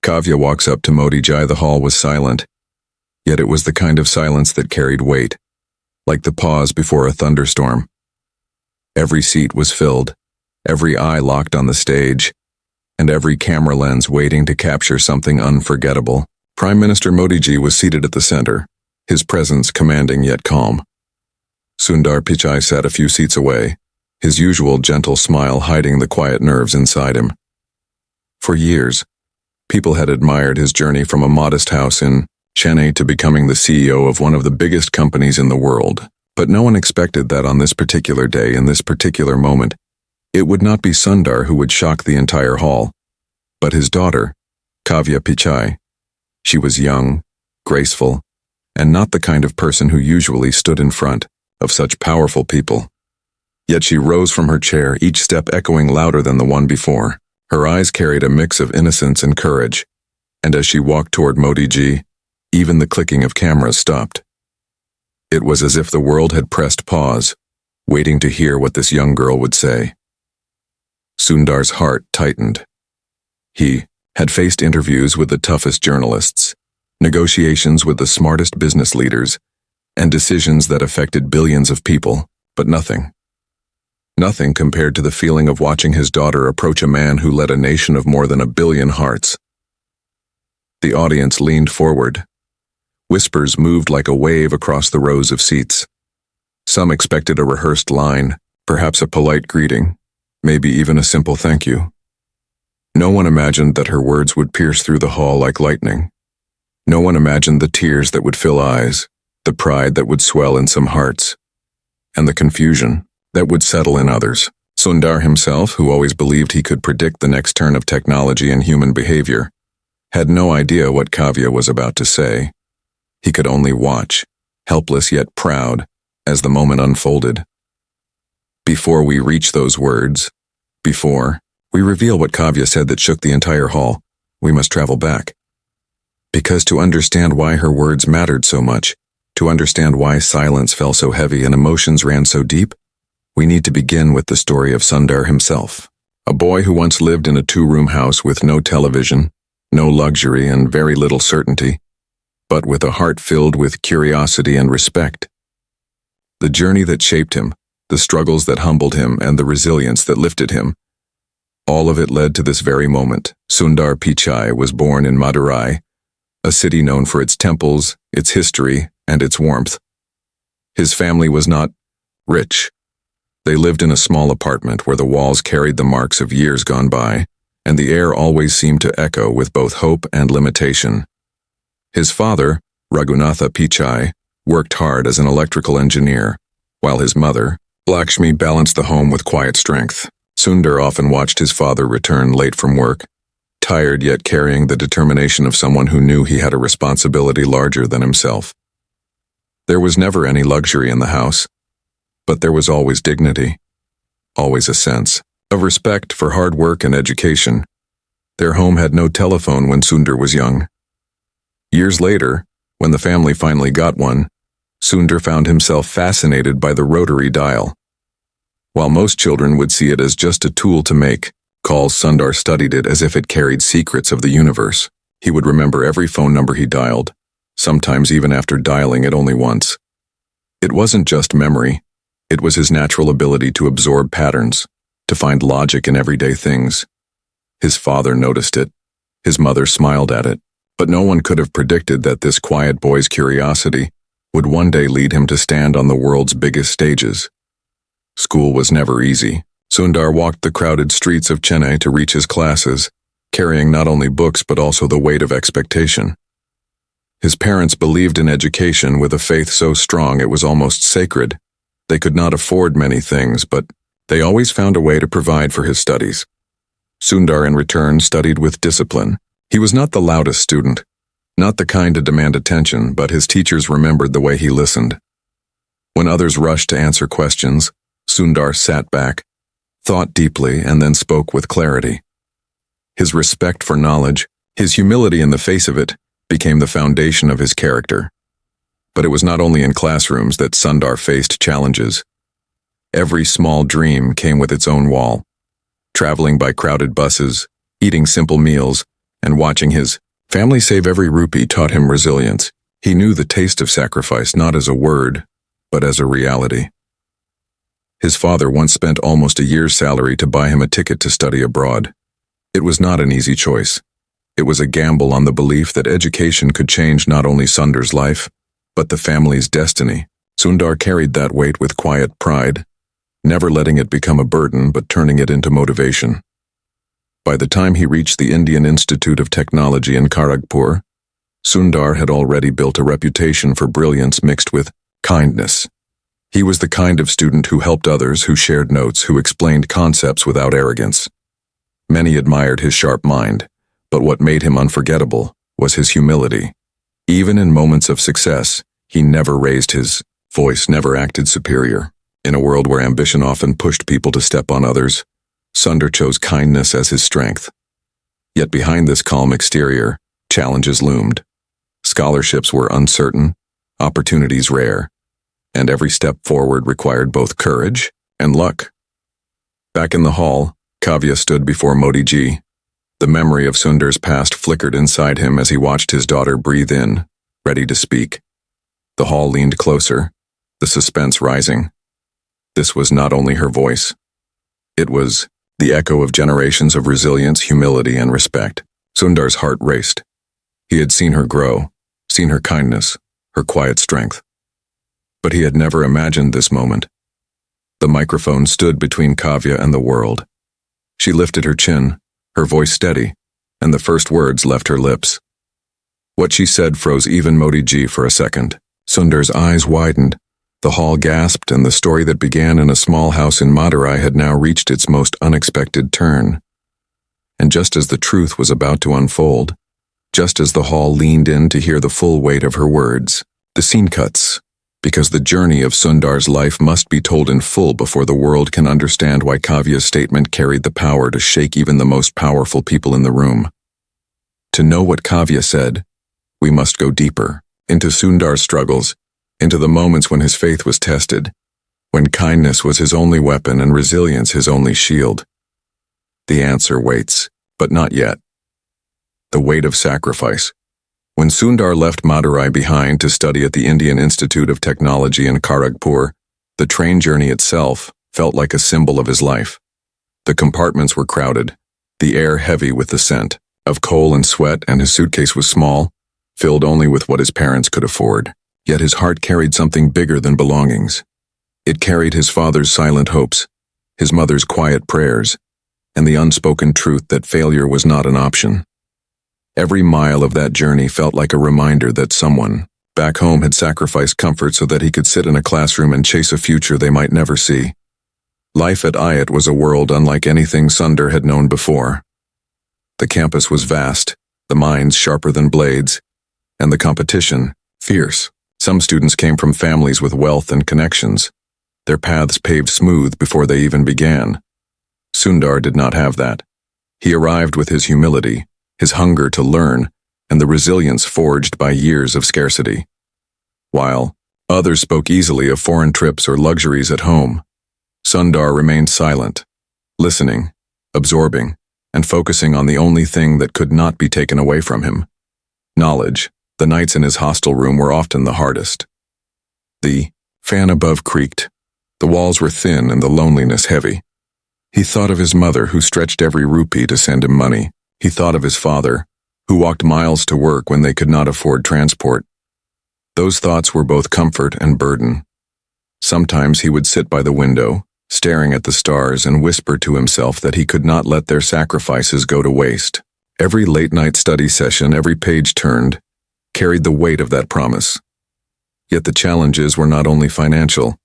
Kavya walks up to Modijai. The hall was silent, yet it was the kind of silence that carried weight, like the pause before a thunderstorm. Every seat was filled, every eye locked on the stage, and every camera lens waiting to capture something unforgettable. Prime Minister Modiji was seated at the center, his presence commanding yet calm. Sundar Pichai sat a few seats away, his usual gentle smile hiding the quiet nerves inside him. For years, people had admired his journey from a modest house in Chennai to becoming the CEO of one of the biggest companies in the world. But no one expected that on this particular day, in this particular moment, it would not be Sundar who would shock the entire hall, but his daughter, Kavya Pichai. She was young, graceful, and not the kind of person who usually stood in front of such powerful people. Yet she rose from her chair, each step echoing louder than the one before. Her eyes carried a mix of innocence and courage, and as she walked toward Modiji, even the clicking of cameras stopped. It was as if the world had pressed pause, waiting to hear what this young girl would say. Sundar's heart tightened. He had faced interviews with the toughest journalists, negotiations with the smartest business leaders, and decisions that affected billions of people, but nothing. Nothing compared to the feeling of watching his daughter approach a man who led a nation of more than 1 billion hearts. The audience leaned forward. Whispers moved like a wave across the rows of seats. Some expected a rehearsed line, perhaps a polite greeting, maybe even a simple thank you. No one imagined that her words would pierce through the hall like lightning. No one imagined the tears that would fill eyes, the pride that would swell in some hearts, and the confusion that would settle in others. Sundar himself, who always believed he could predict the next turn of technology and human behavior, had no idea what Kavya was about to say. He could only watch, helpless yet proud, as the moment unfolded. Before we reach those words, before we reveal what Kavya said that shook the entire hall, we must travel back. Because to understand why her words mattered so much, to understand why silence fell so heavy and emotions ran so deep, we need to begin with the story of Sundar himself. A boy who once lived in a 2-room house with no television, no luxury, and very little certainty, but with a heart filled with curiosity and respect. The journey that shaped him, the struggles that humbled him, and the resilience that lifted him, all of it led to this very moment. Sundar Pichai was born in Madurai, a city known for its temples, its history, and its warmth. His family was not rich. They lived in a small apartment where the walls carried the marks of years gone by, and the air always seemed to echo with both hope and limitation. His father, Raghunatha Pichai, worked hard as an electrical engineer, while his mother, Lakshmi, balanced the home with quiet strength. Sundar often watched his father return late from work, tired yet carrying the determination of someone who knew he had a responsibility larger than himself. There was never any luxury in the house, but there was always dignity, always a sense of respect for hard work and education. Their home had no telephone when Sundar was young. Years later, when the family finally got one, Sundar found himself fascinated by the rotary dial. While most children would see it as just a tool to make calls, Sundar studied it as if it carried secrets of the universe. He would remember every phone number he dialed, sometimes even after dialing it only once. It wasn't just memory. It was his natural ability to absorb patterns, to find logic in everyday things. His father noticed it. His mother smiled at it. But no one could have predicted that this quiet boy's curiosity would one day lead him to stand on the world's biggest stages. School was never easy. Sundar walked the crowded streets of Chennai to reach his classes, carrying not only books but also the weight of expectation. His parents believed in education with a faith so strong it was almost sacred. They could not afford many things, but they always found a way to provide for his studies. Sundar, in return, studied with discipline. He was not the loudest student, not the kind to demand attention, but his teachers remembered the way he listened. When others rushed to answer questions, Sundar sat back, thought deeply, and then spoke with clarity. His respect for knowledge, his humility in the face of it, became the foundation of his character. But it was not only in classrooms that Sundar faced challenges. Every small dream came with its own wall. Traveling by crowded buses, eating simple meals, And watching his family save every rupee taught him resilience. He knew the taste of sacrifice not as a word, but as a reality. His father once spent almost a year's salary to buy him a ticket to study abroad. It was not an easy choice. It was a gamble on the belief that education could change not only Sundar's life, but the family's destiny. Sundar carried that weight with quiet pride, never letting it become a burden but turning it into motivation. By the time he reached the Indian Institute of Technology in Kharagpur, Sundar had already built a reputation for brilliance mixed with kindness. He was the kind of student who helped others, who shared notes, who explained concepts without arrogance. Many admired his sharp mind, but what made him unforgettable was his humility. Even in moments of success, he never raised his voice, never acted superior. In a world where ambition often pushed people to step on others, Sundar chose kindness as his strength. Yet behind this calm exterior, challenges loomed. Scholarships were uncertain, opportunities rare, and every step forward required both courage and luck. Back in the hall, Kavya stood before Modi ji. The memory of Sundar's past flickered inside him as he watched his daughter breathe in, ready to speak. The hall leaned closer, the suspense rising. This was not only her voice. It was the echo of generations of resilience, humility, and respect. Sundar's heart raced. He had seen her grow, seen her kindness, her quiet strength. But he had never imagined this moment. The microphone stood between Kavya and the world. She lifted her chin, her voice steady, and the first words left her lips. What she said froze even Modi ji for a second. Sundar's eyes widened. The hall gasped, and the story that began in a small house in Madurai had now reached its most unexpected turn. And just as the truth was about to unfold, just as the hall leaned in to hear the full weight of her words, the scene cuts, because the journey of Sundar's life must be told in full before the world can understand why Kavya's statement carried the power to shake even the most powerful people in the room. To know what Kavya said, we must go deeper, into Sundar's struggles, into the moments when his faith was tested, when kindness was his only weapon and resilience his only shield. The answer waits, but not yet. The weight of sacrifice. When Sundar left Madurai behind to study at the Indian Institute of Technology in Kharagpur, the train journey itself felt like a symbol of his life. The compartments were crowded, the air heavy with the scent of coal and sweat, and his suitcase was small, filled only with what his parents could afford. Yet his heart carried something bigger than belongings. It carried his father's silent hopes, his mother's quiet prayers, and the unspoken truth that failure was not an option. Every mile of that journey felt like a reminder that someone back home had sacrificed comfort so that he could sit in a classroom and chase a future they might never see. Life at IIT was a world unlike anything Sundar had known before. The campus was vast, the minds sharper than blades, and the competition fierce. Some students came from families with wealth and connections, their paths paved smooth before they even began. Sundar did not have that. He arrived with his humility, his hunger to learn, and the resilience forged by years of scarcity. While others spoke easily of foreign trips or luxuries at home, Sundar remained silent, listening, absorbing, and focusing on the only thing that could not be taken away from him: knowledge. The nights in his hostel room were often the hardest. The fan above creaked, the walls were thin and the loneliness heavy. He thought of his mother, who stretched every rupee to send him money. He thought of his father, who walked miles to work when they could not afford transport. Those thoughts were both comfort and burden. Sometimes he would sit by the window, staring at the stars, and whisper to himself that he could not let their sacrifices go to waste. Every late-night study session, every page turned, carried the weight of that promise. Yet the challenges were not only financial.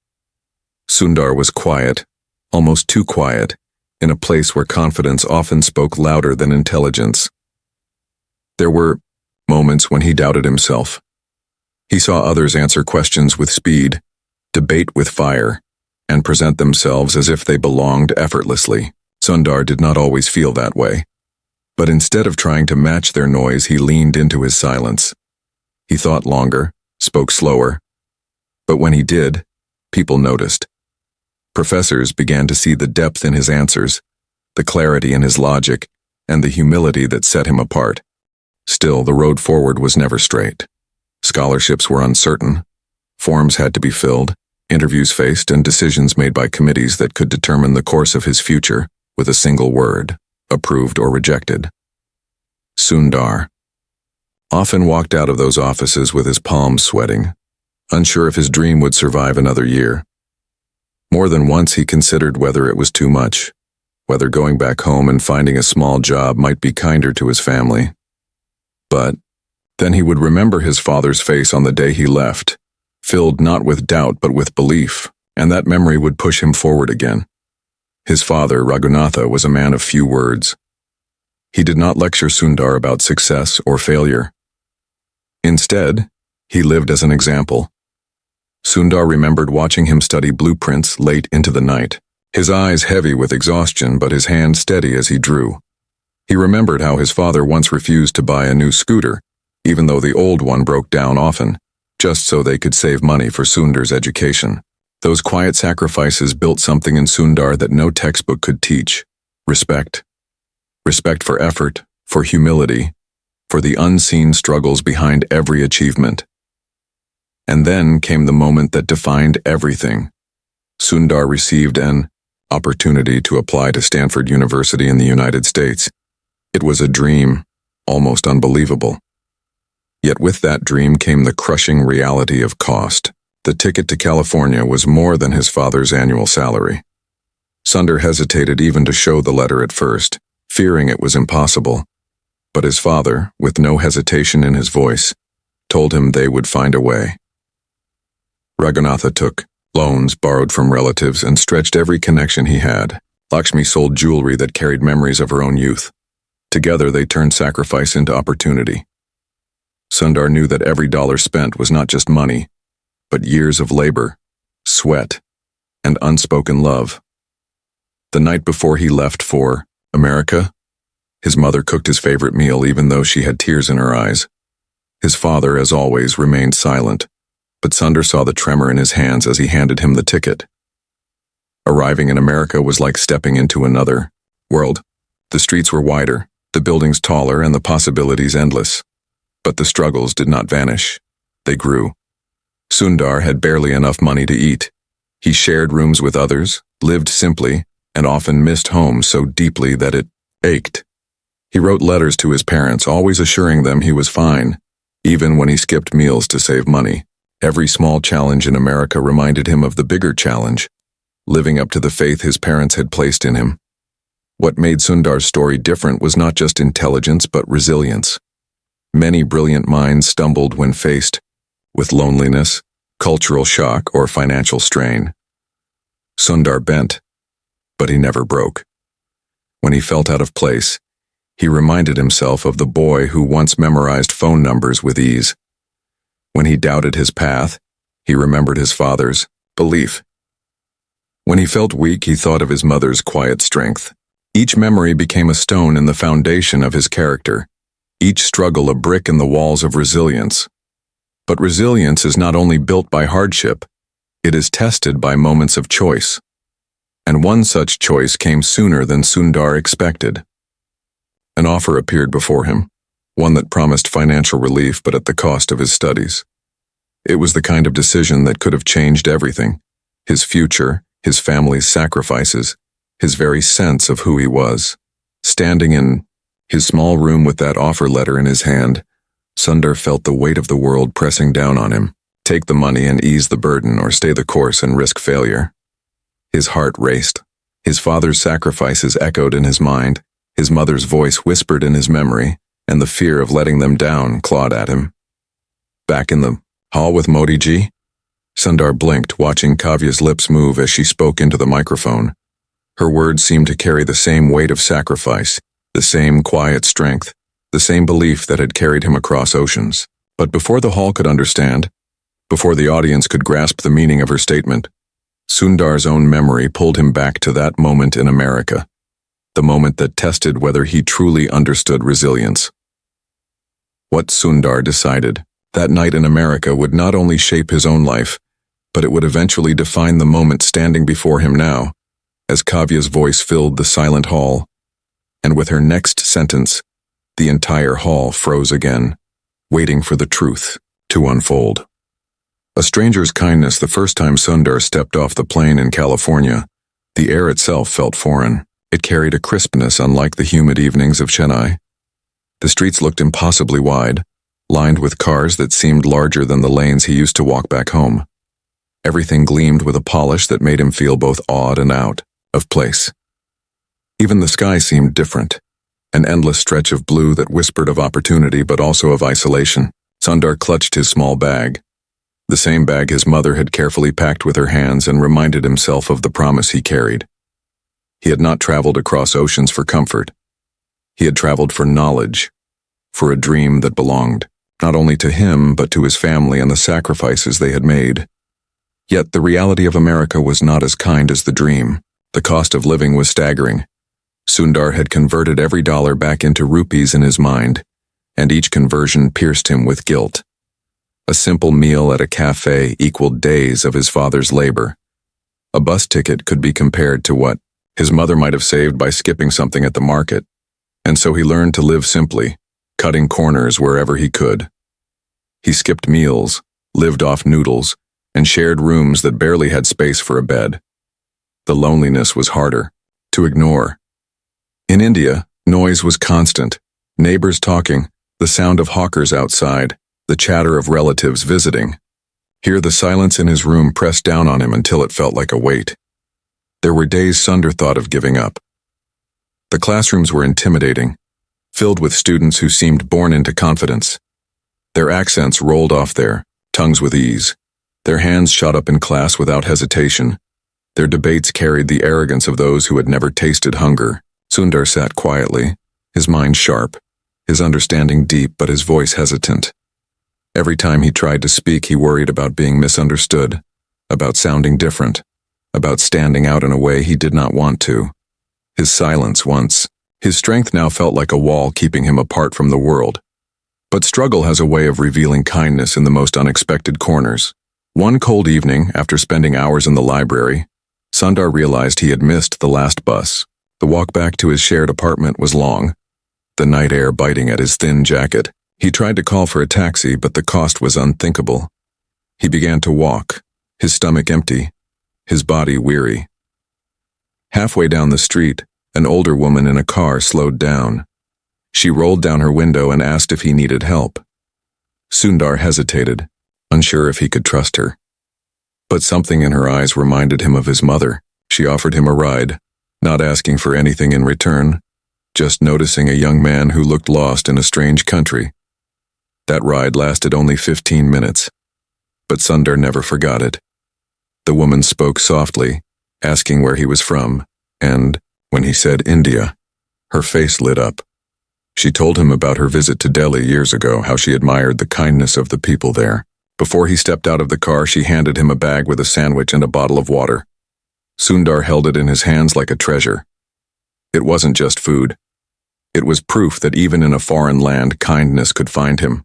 Sundar was quiet, almost too quiet, in a place where confidence often spoke louder than intelligence. There were moments when he doubted himself. He saw others answer questions with speed, debate with fire, and present themselves as if they belonged effortlessly. Sundar did not always feel that way. But instead of trying to match their noise, he leaned into his silence. He thought longer, spoke slower. But when he did, people noticed. Professors began to see the depth in his answers, the clarity in his logic, and the humility that set him apart. Still, the road forward was never straight. Scholarships were uncertain. Forms had to be filled, interviews faced, and decisions made by committees that could determine the course of his future with a single word, approved or rejected. Sundar often walked out of those offices with his palms sweating, unsure if his dream would survive another year. More than once he considered whether it was too much, whether going back home and finding a small job might be kinder to his family. But then he would remember his father's face on the day he left, filled not with doubt but with belief, and that memory would push him forward again. His father, Raghunatha, was a man of few words. He did not lecture Sundar about success or failure. Instead, he lived as an example. Sundar remembered watching him study blueprints late into the night, his eyes heavy with exhaustion but his hand steady as he drew. He remembered how his father once refused to buy a new scooter, even though the old one broke down often, just so they could save money for Sundar's education. Those quiet sacrifices built something in Sundar that no textbook could teach: respect. Respect for effort, for humility, for the unseen struggles behind every achievement. And then came the moment that defined everything. Sundar received an opportunity to apply to Stanford University in the United States. It was a dream, almost unbelievable. Yet with that dream came the crushing reality of cost. The ticket to California was more than his father's annual salary. Sundar hesitated even to show the letter at first, fearing it was impossible. But his father, with no hesitation in his voice, told him they would find a way. Raghunatha took loans borrowed from relatives and stretched every connection he had. Lakshmi sold jewelry that carried memories of her own youth. Together they turned sacrifice into opportunity. Sundar knew that every dollar spent was not just money, but years of labor, sweat, and unspoken love. The night before he left for America, his mother cooked his favorite meal even though she had tears in her eyes. His father, as always, remained silent, but Sundar saw the tremor in his hands as he handed him the ticket. Arriving in America was like stepping into another world. The streets were wider, the buildings taller, and the possibilities endless. But the struggles did not vanish. They grew. Sundar had barely enough money to eat. He shared rooms with others, lived simply, and often missed home so deeply that it ached. He wrote letters to his parents, always assuring them he was fine, even when he skipped meals to save money. Every small challenge in America reminded him of the bigger challenge, living up to the faith his parents had placed in him. What made Sundar's story different was not just intelligence but resilience. Many brilliant minds stumbled when faced with loneliness, cultural shock, or financial strain. Sundar bent, but he never broke. When he felt out of place, he reminded himself of the boy who once memorized phone numbers with ease. When he doubted his path, he remembered his father's belief. When he felt weak, he thought of his mother's quiet strength. Each memory became a stone in the foundation of his character, each struggle a brick in the walls of resilience. But resilience is not only built by hardship, it is tested by moments of choice. And one such choice came sooner than Sundar expected. An offer appeared before him, one that promised financial relief but at the cost of his studies. It was the kind of decision that could have changed everything: his future, his family's sacrifices, his very sense of who he was. Standing in his small room with that offer letter in his hand, Sundar felt the weight of the world pressing down on him. Take the money and ease the burden, or stay the course and risk failure. His heart raced. His father's sacrifices echoed in his mind, his mother's voice whispered in his memory, and the fear of letting them down clawed at him. Back in the hall with Modi ji, Sundar blinked, watching Kavya's lips move as she spoke into the microphone. Her words seemed to carry the same weight of sacrifice, the same quiet strength, the same belief that had carried him across oceans. But before the hall could understand, before the audience could grasp the meaning of her statement, Sundar's own memory pulled him back to that moment in America, the moment that tested whether he truly understood resilience. What Sundar decided that night in America would not only shape his own life, but it would eventually define the moment standing before him now, as Kavya's voice filled the silent hall, and with her next sentence, The entire hall froze again, waiting for the truth to unfold. A stranger's kindness the first time Sundar stepped off the plane in California. The air itself felt foreign. It carried a crispness unlike the humid evenings of Chennai. The streets looked impossibly wide, lined with cars that seemed larger than the lanes he used to walk back home. Everything gleamed with a polish that made him feel both awed and out of place. Even the sky seemed different, an endless stretch of blue that whispered of opportunity but also of isolation. Sundar clutched his small bag, the same bag his mother had carefully packed with her hands, and reminded himself of the promise he carried. He had not traveled across oceans for comfort. He had traveled for knowledge, for a dream that belonged, not only to him but to his family and the sacrifices they had made. Yet the reality of America was not as kind as the dream. The cost of living was staggering. Sundar had converted every dollar back into rupees in his mind, and each conversion pierced him with guilt. A simple meal at a cafe equaled days of his father's labor. A bus ticket could be compared to what his mother might have saved by skipping something at the market, and so he learned to live simply, cutting corners wherever he could. He skipped meals, lived off noodles, and shared rooms that barely had space for a bed. The loneliness was harder to ignore. In India, noise was constant, neighbors talking, the sound of hawkers outside, the chatter of relatives visiting. Here the silence in his room pressed down on him until it felt like a weight. There were days Sundar thought of giving up. The classrooms were intimidating, filled with students who seemed born into confidence. Their accents rolled off their tongues with ease. Their hands shot up in class without hesitation. Their debates carried the arrogance of those who had never tasted hunger. Sundar sat quietly, his mind sharp, his understanding deep but his voice hesitant. Every time he tried to speak, he worried about being misunderstood, about sounding different, about standing out in a way he did not want to. His silence once, his strength now felt like a wall keeping him apart from the world. But struggle has a way of revealing kindness in the most unexpected corners. One cold evening, after spending hours in the library, Sundar realized he had missed the last bus. The walk back to his shared apartment was long, the night air biting at his thin jacket. He tried to call for a taxi, but the cost was unthinkable. He began to walk, his stomach empty, his body weary. Halfway down the street, an older woman in a car slowed down. She rolled down her window and asked if he needed help. Sundar hesitated, unsure if he could trust her. But something in her eyes reminded him of his mother. She offered him a ride, not asking for anything in return, just noticing a young man who looked lost in a strange country. That ride lasted only 15 minutes, but Sundar never forgot it. The woman spoke softly, asking where he was from, and, when he said India, her face lit up. She told him about her visit to Delhi years ago, how she admired the kindness of the people there. Before he stepped out of the car, she handed him a bag with a sandwich and a bottle of water. Sundar held it in his hands like a treasure. It wasn't just food. It was proof that even in a foreign land, kindness could find him.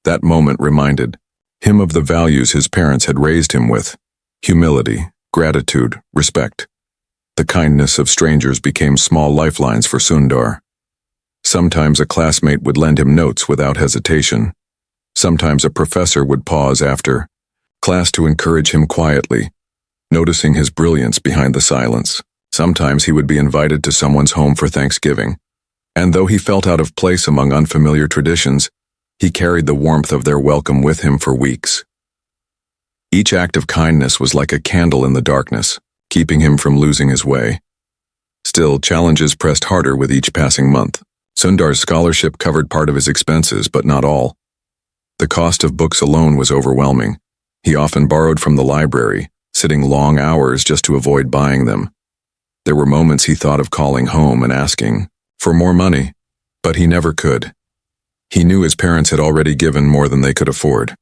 That moment reminded him of the values his parents had raised him with: humility, gratitude, respect. The kindness of strangers became small lifelines for Sundar. Sometimes a classmate would lend him notes without hesitation. Sometimes a professor would pause after class to encourage him quietly, noticing his brilliance behind the silence. Sometimes he would be invited to someone's home for Thanksgiving, and though he felt out of place among unfamiliar traditions, he carried the warmth of their welcome with him for weeks. Each act of kindness was like a candle in the darkness, keeping him from losing his way. Still, challenges pressed harder with each passing month. Sundar's scholarship covered part of his expenses, but not all. The cost of books alone was overwhelming. He often borrowed from the library, sitting long hours just to avoid buying them. There were moments he thought of calling home and asking for more money, but he never could. He knew his parents had already given more than they could afford.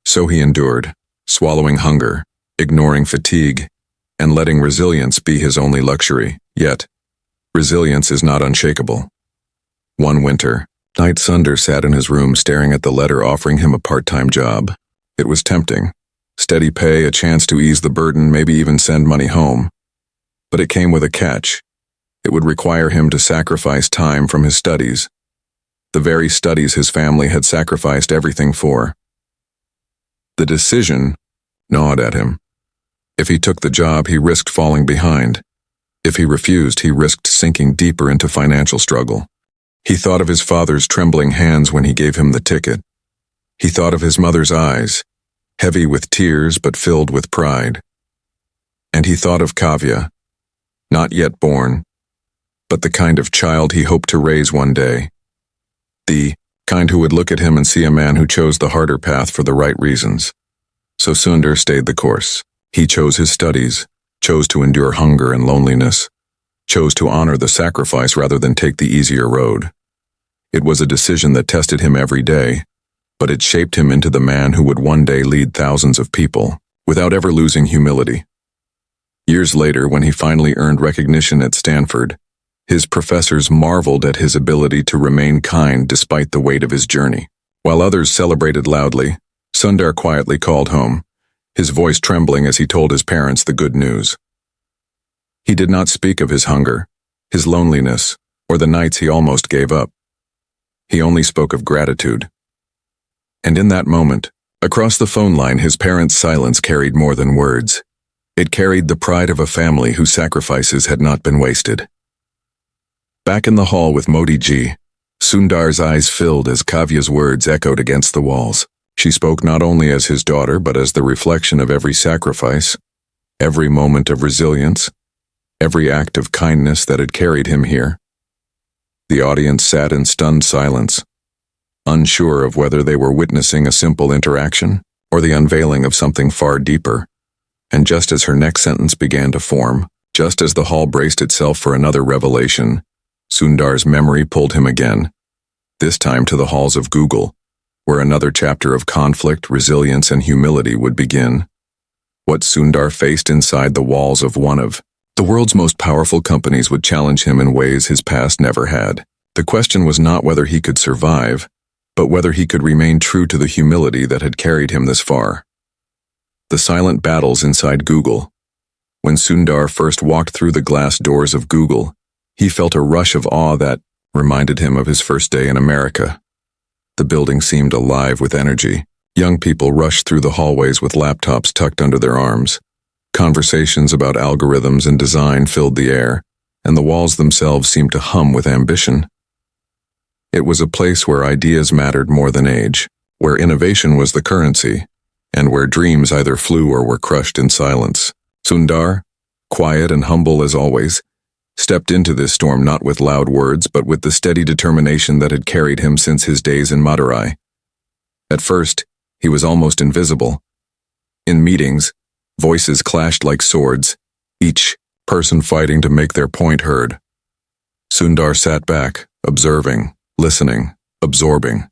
So he endured, swallowing hunger, ignoring fatigue, and letting resilience be his only luxury. Yet, resilience is not unshakable. One winter night, Sundar sat in his room staring at the letter offering him a part-time job. It was tempting. Steady pay, a chance to ease the burden, maybe even send money home. But it came with a catch. It would require him to sacrifice time from his studies, the very studies his family had sacrificed everything for. The decision gnawed at him. If he took the job, he risked falling behind. If he refused, he risked sinking deeper into financial struggle. He thought of his father's trembling hands when he gave him the ticket. He thought of his mother's eyes, heavy with tears but filled with pride. And he thought of Kavya, not yet born, but the kind of child he hoped to raise one day. The kind who would look at him and see a man who chose the harder path for the right reasons. So Sundar stayed the course. He chose his studies, chose to endure hunger and loneliness, chose to honor the sacrifice rather than take the easier road. It was a decision that tested him every day, but it shaped him into the man who would one day lead thousands of people, without ever losing humility. Years later, when he finally earned recognition at Stanford, his professors marveled at his ability to remain kind despite the weight of his journey. While others celebrated loudly, Sundar quietly called home, his voice trembling as he told his parents the good news. He did not speak of his hunger, his loneliness, or the nights he almost gave up. He only spoke of gratitude. And in that moment, across the phone line, his parents' silence carried more than words. It carried the pride of a family whose sacrifices had not been wasted. Back in the hall with Modi ji, Sundar's eyes filled as Kavya's words echoed against the walls. She spoke not only as his daughter, but as the reflection of every sacrifice, every moment of resilience, every act of kindness that had carried him here. The audience sat in stunned silence, unsure of whether they were witnessing a simple interaction or the unveiling of something far deeper. And just as her next sentence began to form, just as the hall braced itself for another revelation, Sundar's memory pulled him again, this time to the halls of Google, where another chapter of conflict, resilience, and humility would begin. What Sundar faced inside the walls of one of the world's most powerful companies would challenge him in ways his past never had. The question was not whether he could survive, but whether he could remain true to the humility that had carried him this far. The silent battles inside Google. When Sundar first walked through the glass doors of Google, he felt a rush of awe that reminded him of his first day in America. The building seemed alive with energy. Young people rushed through the hallways with laptops tucked under their arms. Conversations about algorithms and design filled the air, and the walls themselves seemed to hum with ambition. It was a place where ideas mattered more than age, where innovation was the currency, and where dreams either flew or were crushed in silence. Sundar, quiet and humble as always, stepped into this storm not with loud words but with the steady determination that had carried him since his days in Madurai. At first, he was almost invisible. In meetings, voices clashed like swords, each person fighting to make their point heard. Sundar sat back, observing, listening, absorbing.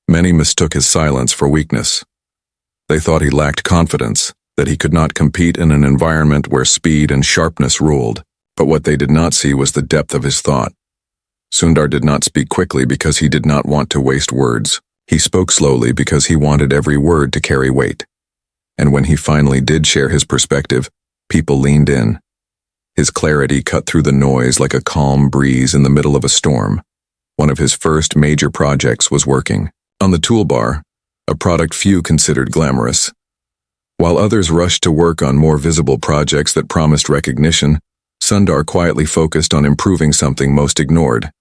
Many mistook his silence for weakness. They thought he lacked confidence, that he could not compete in an environment where speed and sharpness ruled. But what they did not see was the depth of his thought. Sundar did not speak quickly because he did not want to waste words. He spoke slowly because he wanted every word to carry weight. And when he finally did share his perspective, people leaned in. His clarity cut through the noise like a calm breeze in the middle of a storm. One of his first major projects was working on the toolbar, a product few considered glamorous. While others rushed to work on more visible projects that promised recognition, Sundar quietly focused on improving something most ignored.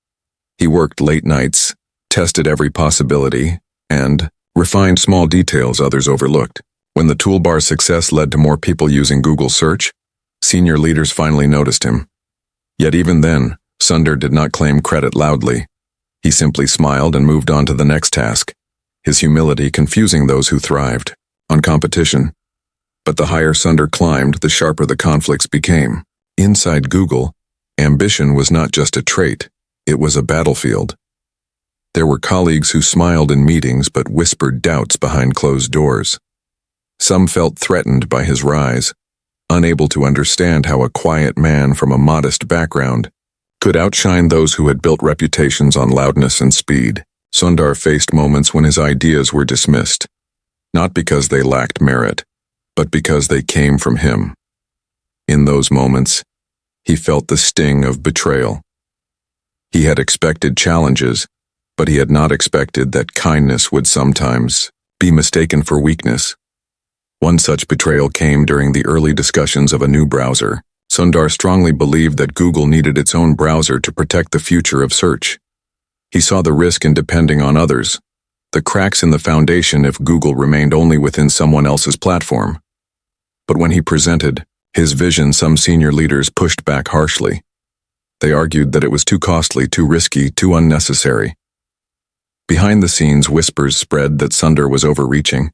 He worked late nights, tested every possibility, and refined small details others overlooked. When the toolbar's success led to more people using Google Search, senior leaders finally noticed him. Yet even then, Sundar did not claim credit loudly. He simply smiled and moved on to the next task, his humility confusing those who thrived on competition. But the higher Sundar climbed, the sharper the conflicts became. Inside Google, ambition was not just a trait, it was a battlefield. There were colleagues who smiled in meetings but whispered doubts behind closed doors. Some felt threatened by his rise, unable to understand how a quiet man from a modest background could outshine those who had built reputations on loudness and speed. Sundar faced moments when his ideas were dismissed, not because they lacked merit, but because they came from him. In those moments, he felt the sting of betrayal. He had expected challenges, But he had not expected that kindness would sometimes be mistaken for weakness. One such betrayal came during the early discussions of a new browser. Sundar strongly believed that Google needed its own browser to protect the future of search. He saw the risk in depending on others, the cracks in the foundation if Google remained only within someone else's platform. But when he presented his vision, some senior leaders pushed back harshly. They argued that it was too costly, too risky, too unnecessary. Behind the scenes, whispers spread that Sundar was overreaching,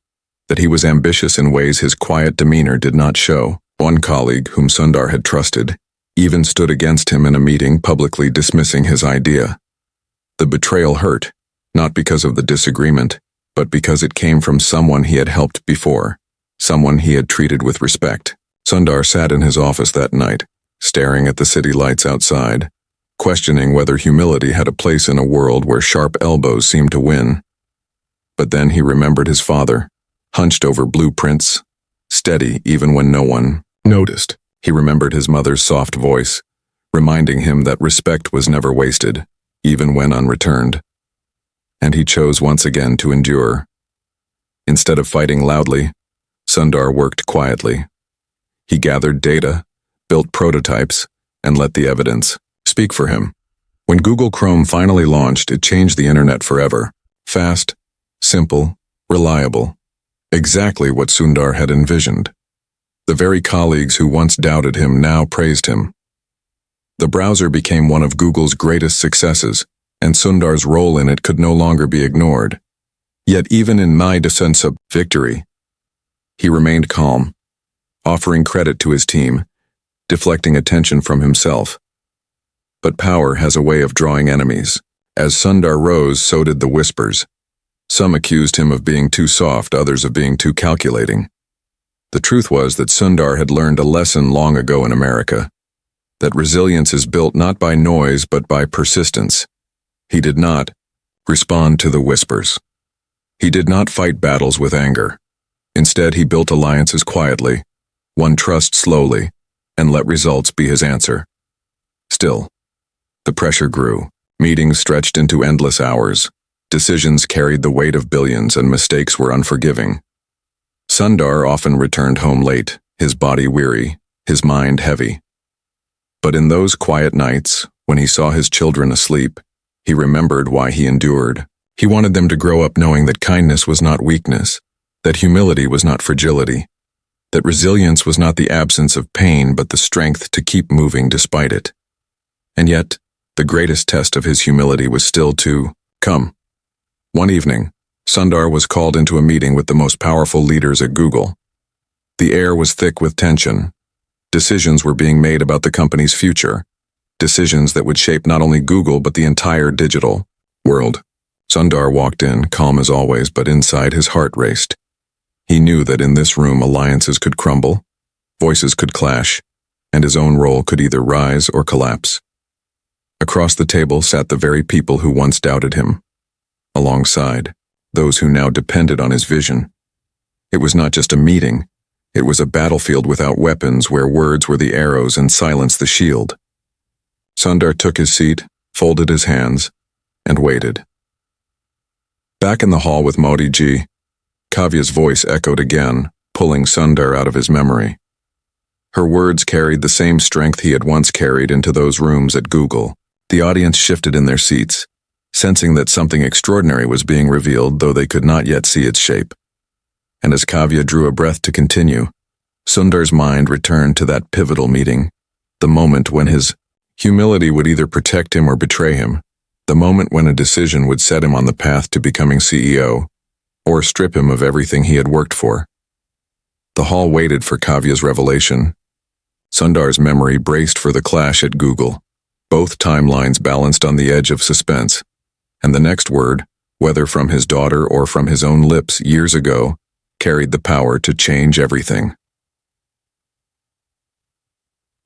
that he was ambitious in ways his quiet demeanor did not show. One colleague, whom Sundar had trusted, even stood against him in a meeting, publicly dismissing his idea. The betrayal hurt, not because of the disagreement, but because it came from someone he had helped before, someone he had treated with respect. Sundar sat in his office that night, staring at the city lights outside, questioning whether humility had a place in a world where sharp elbows seemed to win. But then he remembered his father, hunched over blueprints, steady even when no one noticed. He remembered his mother's soft voice, reminding him that respect was never wasted, even when unreturned. And he chose once again to endure. Instead of fighting loudly, Sundar worked quietly. He gathered data, built prototypes, and let the evidence speak for him. When Google Chrome finally launched, it changed the internet forever. Fast, simple, reliable. Exactly what Sundar had envisioned. The very colleagues who once doubted him now praised him. The browser became one of Google's greatest successes, and Sundar's role in it could no longer be ignored. Yet even in my sense of victory, he remained calm, offering credit to his team, deflecting attention from himself. But power has a way of drawing enemies. As Sundar rose, so did the whispers. Some accused him of being too soft, others of being too calculating. The truth was that Sundar had learned a lesson long ago in America, that resilience is built not by noise but by persistence. He did not respond to the whispers. He did not fight battles with anger. Instead, he built alliances quietly, won trust slowly, and let results be his answer. Still, the pressure grew. Meetings stretched into endless hours. Decisions carried the weight of billions, and mistakes were unforgiving. Sundar often returned home late, his body weary, his mind heavy. But in those quiet nights, when he saw his children asleep, he remembered why he endured. He wanted them to grow up knowing that kindness was not weakness, that humility was not fragility, that resilience was not the absence of pain but the strength to keep moving despite it. And yet, the greatest test of his humility was still to come. One evening, Sundar was called into a meeting with the most powerful leaders at Google. The air was thick with tension. Decisions were being made about the company's future, decisions that would shape not only Google but the entire digital world. Sundar walked in, calm as always, but inside his heart raced. He knew that in this room alliances could crumble, voices could clash, and his own role could either rise or collapse. Across the table sat the very people who once doubted him. Alongside, those who now depended on his vision. It was not just a meeting, it was a battlefield without weapons where words were the arrows and silence the shield. Sundar took his seat, folded his hands, and waited. Back in the hall with Modi ji, Kavya's voice echoed again, pulling Sundar out of his memory. Her words carried the same strength he had once carried into those rooms at Google. The audience shifted in their seats, sensing that something extraordinary was being revealed, though they could not yet see its shape. And as Kavya drew a breath to continue, Sundar's mind returned to that pivotal meeting, the moment when his humility would either protect him or betray him, the moment when a decision would set him on the path to becoming CEO, or strip him of everything he had worked for. The hall waited for Kavya's revelation. Sundar's memory braced for the clash at Google, both timelines balanced on the edge of suspense, and the next word, whether from his daughter or from his own lips years ago, carried the power to change everything.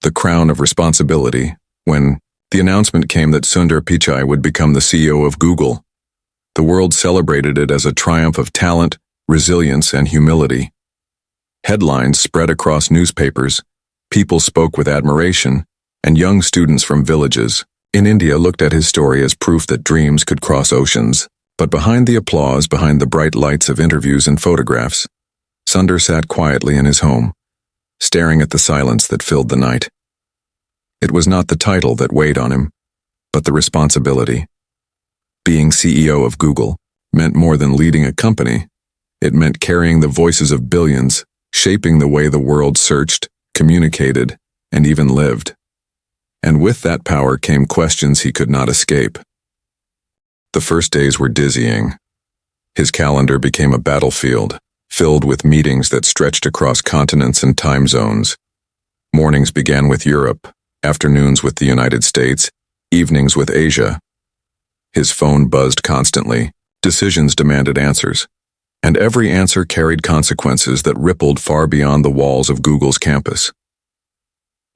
The crown of responsibility, when the announcement came that Sundar Pichai would become the CEO of Google. The world celebrated it as a triumph of talent, resilience, and humility. Headlines spread across newspapers, people spoke with admiration, and young students from villages, In India looked at his story as proof that dreams could cross oceans. But behind the applause, behind the bright lights of interviews and photographs, Sundar sat quietly in his home, staring at the silence that filled the night. It was not the title that weighed on him, but the responsibility. Being CEO of Google meant more than leading a company. It meant carrying the voices of billions, shaping the way the world searched, communicated, and even lived. And with that power came questions he could not escape. The first days were dizzying. His calendar became a battlefield, filled with meetings that stretched across continents and time zones. Mornings began with Europe, afternoons with the United States, evenings with Asia. His phone buzzed constantly. Decisions demanded answers, and every answer carried consequences that rippled far beyond the walls of Google's campus.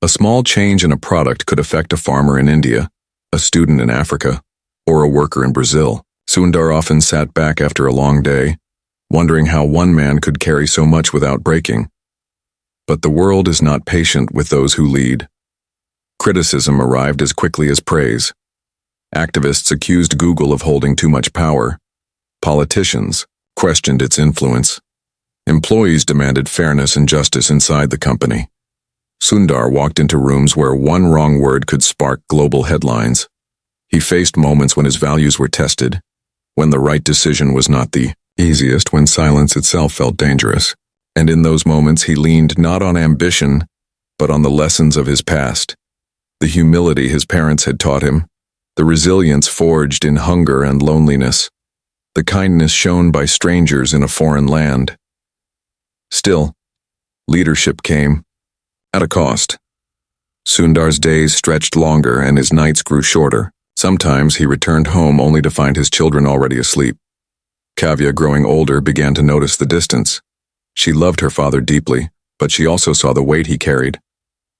A small change in a product could affect a farmer in India, a student in Africa, or a worker in Brazil. Sundar often sat back after a long day, wondering how one man could carry so much without breaking. But the world is not patient with those who lead. Criticism arrived as quickly as praise. Activists accused Google of holding too much power. Politicians questioned its influence. Employees demanded fairness and justice inside the company. Sundar walked into rooms where one wrong word could spark global headlines. He faced moments when his values were tested, when the right decision was not the easiest, when silence itself felt dangerous. And in those moments he leaned not on ambition, but on the lessons of his past, the humility his parents had taught him, the resilience forged in hunger and loneliness, the kindness shown by strangers in a foreign land. Still, leadership came, at a cost. Sundar's days stretched longer and his nights grew shorter. Sometimes he returned home only to find his children already asleep. Kavya, growing older, began to notice the distance. She loved her father deeply, but she also saw the weight he carried.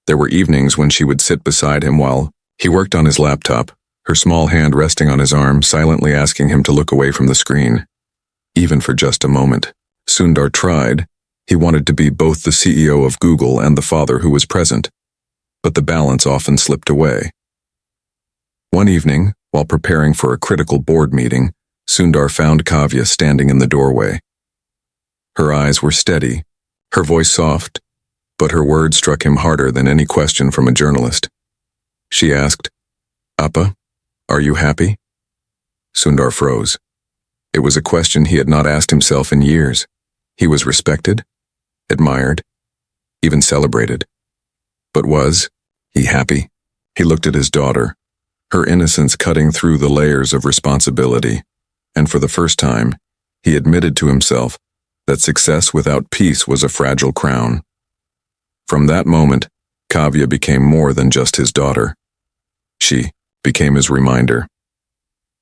There were evenings when she would sit beside him while he worked on his laptop, her small hand resting on his arm, silently asking him to look away from the screen. Even for just a moment. Sundar tried. He wanted to be both the CEO of Google and the father who was present. But the balance often slipped away. One evening, while preparing for a critical board meeting, Sundar found Kavya standing in the doorway. Her eyes were steady, her voice soft, but her words struck him harder than any question from a journalist. She asked, "Appa, are you happy?" Sundar froze. It was a question he had not asked himself in years. He was respected, admired, even celebrated. But was he happy? He looked at his daughter, her innocence cutting through the layers of responsibility, and for the first time, he admitted to himself that success without peace was a fragile crown. From that moment, Kavya became more than just his daughter. She became his reminder.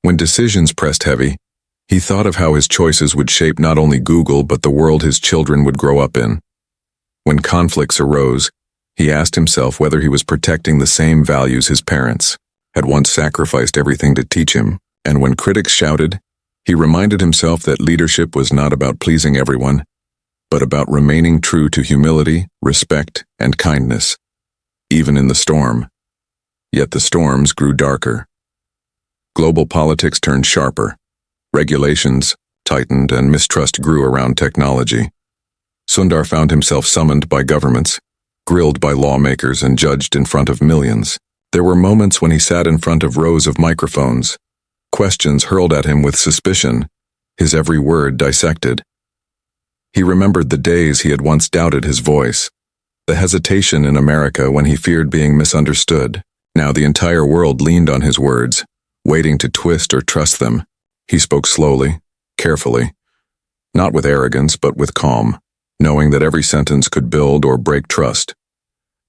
When decisions pressed heavy, he thought of how his choices would shape not only Google but the world his children would grow up in. When conflicts arose, he asked himself whether he was protecting the same values his parents had once sacrificed everything to teach him. And when critics shouted, he reminded himself that leadership was not about pleasing everyone, but about remaining true to humility, respect, and kindness, even in the storm. Yet the storms grew darker. Global politics turned sharper. Regulations tightened and mistrust grew around technology. Sundar found himself summoned by governments, grilled by lawmakers, and judged in front of millions. There were moments when he sat in front of rows of microphones, questions hurled at him with suspicion, his every word dissected. He remembered the days he had once doubted his voice, the hesitation in America when he feared being misunderstood. Now the entire world leaned on his words, waiting to twist or trust them. He spoke slowly, carefully, not with arrogance but with calm, knowing that every sentence could build or break trust.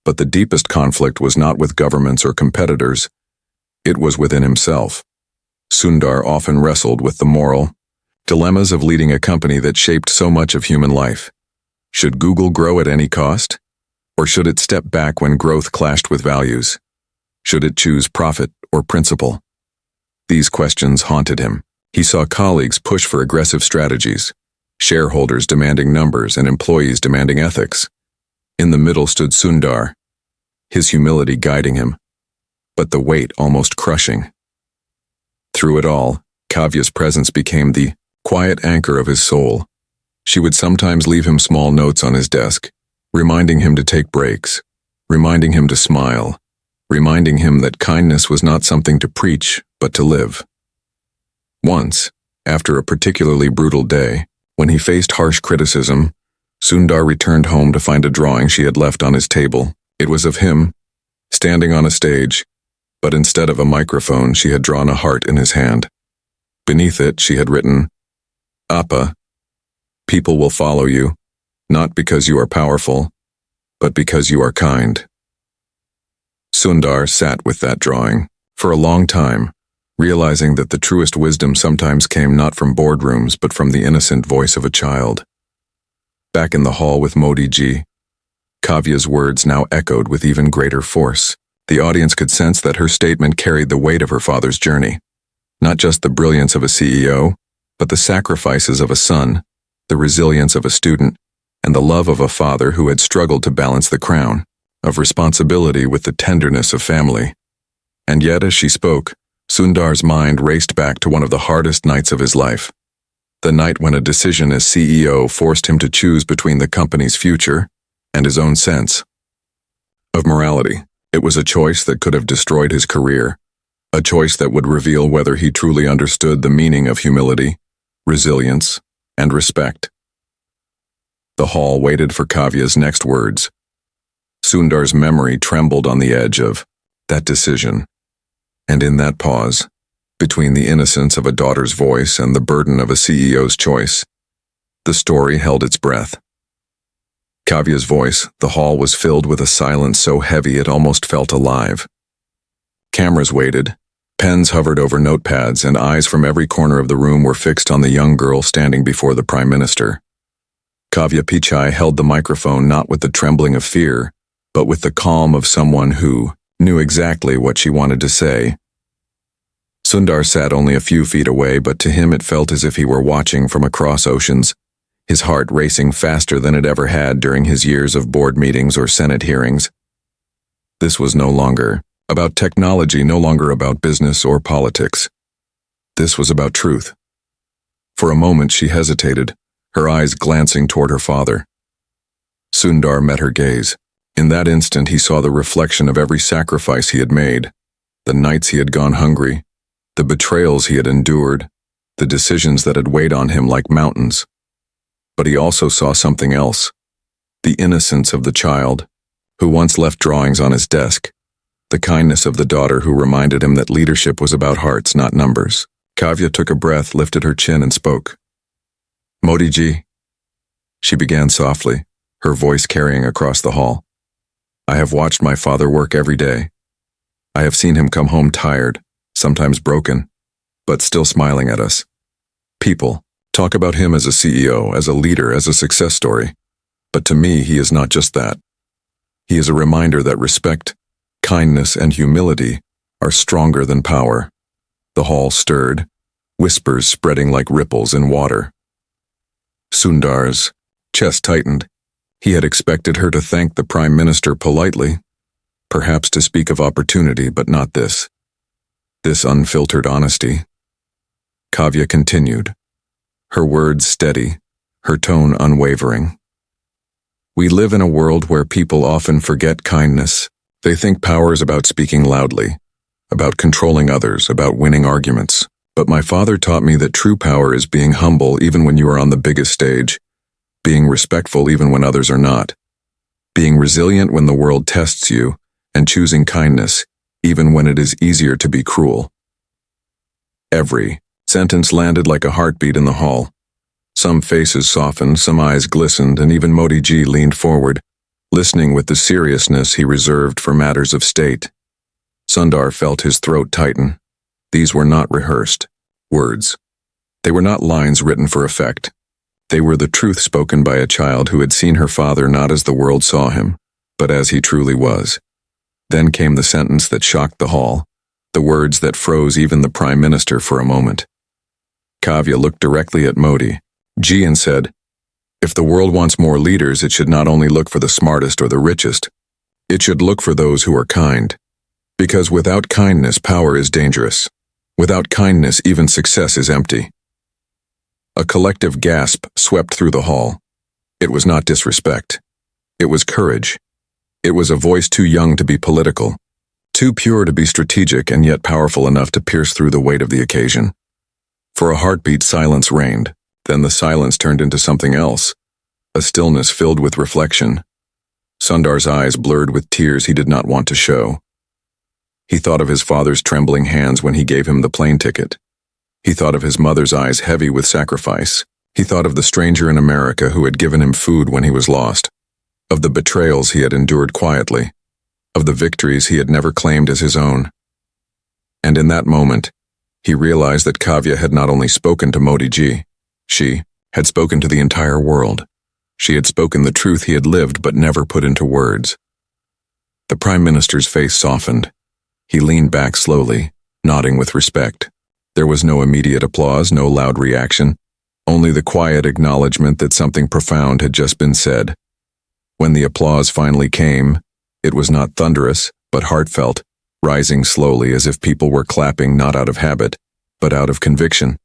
But the deepest conflict was not with governments or competitors, it was within himself. Sundar often wrestled with the moral dilemmas of leading a company that shaped so much of human life. Should Google grow at any cost? Or should it step back when growth clashed with values? Should it choose profit or principle? These questions haunted him. He saw colleagues push for aggressive strategies, shareholders demanding numbers and employees demanding ethics. In the middle stood Sundar, his humility guiding him. but the weight almost crushing. Through it all, Kavya's presence became the quiet anchor of his soul. She would sometimes leave him small notes on his desk, reminding him to take breaks, reminding him to smile, reminding him that kindness was not something to preach, but to live. Once, after a particularly brutal day, when he faced harsh criticism, Sundar returned home to find a drawing she had left on his table. It was of him, standing on a stage, but instead of a microphone, she had drawn a heart in his hand. Beneath it, she had written, "Appa, people will follow you, not because you are powerful, but because you are kind." Sundar sat with that drawing for a long time, realizing that the truest wisdom sometimes came not from boardrooms but from the innocent voice of a child. Back in the hall with Modi ji, Kavya's words now echoed with even greater force. The audience could sense that her statement carried the weight of her father's journey. Not just the brilliance of a CEO, but the sacrifices of a son, the resilience of a student, and the love of a father who had struggled to balance the crown of responsibility with the tenderness of family. And yet, as she spoke, Sundar's mind raced back to one of the hardest nights of his life. The night when a decision as CEO forced him to choose between the company's future and his own sense of morality. It was a choice that could have destroyed his career, a choice that would reveal whether he truly understood the meaning of humility, resilience, and respect. The hall waited for Kavya's next words. Sundar's memory trembled on the edge of that decision, and in that pause, between the innocence of a daughter's voice and the burden of a CEO's choice, the story held its breath. Kavya's voice, the hall was filled with a silence so heavy it almost felt alive. Cameras waited, pens hovered over notepads, and eyes from every corner of the room were fixed on the young girl standing before the Prime Minister. Kavya Pichai held the microphone not with the trembling of fear, but with the calm of someone who knew exactly what she wanted to say. Sundar sat only a few feet away, but to him it felt as if he were watching from across oceans, his heart racing faster than it ever had during his years of board meetings or Senate hearings. This was no longer about technology, no longer about business or politics. This was about truth. For a moment she hesitated, her eyes glancing toward her father. Sundar met her gaze. In that instant he saw the reflection of every sacrifice he had made, the nights he had gone hungry, the betrayals he had endured, the decisions that had weighed on him like mountains. But he also saw something else, the innocence of the child, who once left drawings on his desk, the kindness of the daughter who reminded him that leadership was about hearts, not numbers. Kavya took a breath, lifted her chin, and spoke. "Modi ji," she began softly, her voice carrying across the hall. "I have watched my father work every day. I have seen him come home tired, sometimes broken, but still smiling at us. People talk about him as a CEO, as a leader, as a success story. But to me, he is not just that. He is a reminder that respect, kindness, and humility are stronger than power." The hall stirred, whispers spreading like ripples in water. Sundar's chest tightened. He had expected her to thank the Prime Minister politely, perhaps to speak of opportunity, but not this. This unfiltered honesty. Kavya continued, her words steady, her tone unwavering. "We live in a world where people often forget kindness. They think power is about speaking loudly, about controlling others, about winning arguments. But my father taught me that true power is being humble even when you are on the biggest stage, being respectful even when others are not, being resilient when the world tests you, and choosing kindness even when it is easier to be cruel." Every sentence landed like a heartbeat in the hall. Some faces softened, some eyes glistened, and even Modi ji leaned forward, listening with the seriousness he reserved for matters of state. Sundar felt his throat tighten. These were not rehearsed words. They were not lines written for effect. They were the truth spoken by a child who had seen her father not as the world saw him, but as he truly was. Then came the sentence that shocked the hall, the words that froze even the Prime Minister for a moment. Kavya looked directly at Modi ji and said, "If the world wants more leaders, it should not only look for the smartest or the richest. It should look for those who are kind. Because without kindness, power is dangerous. Without kindness, even success is empty. A collective gasp swept through the hall. It was not disrespect. It was courage. It was a voice too young to be political, too pure to be strategic, and yet powerful enough to pierce through the weight of the occasion. For a heartbeat, silence reigned. Then the silence turned into something else, a stillness filled with reflection. Sundar's eyes blurred with tears he did not want to show. He thought of his father's trembling hands when he gave him the plane ticket. He thought of his mother's eyes heavy with sacrifice. He thought of the stranger in America who had given him food when he was lost, of the betrayals he had endured quietly, of the victories he had never claimed as his own. And in that moment, he realized that Kavya had not only spoken to Modi ji, she had spoken to the entire world. She had spoken the truth he had lived but never put into words. The Prime Minister's face softened. He leaned back slowly, nodding with respect. There was no immediate applause, no loud reaction, only the quiet acknowledgement that something profound had just been said. When the applause finally came, it was not thunderous, but heartfelt, rising slowly as if people were clapping not out of habit, but out of conviction.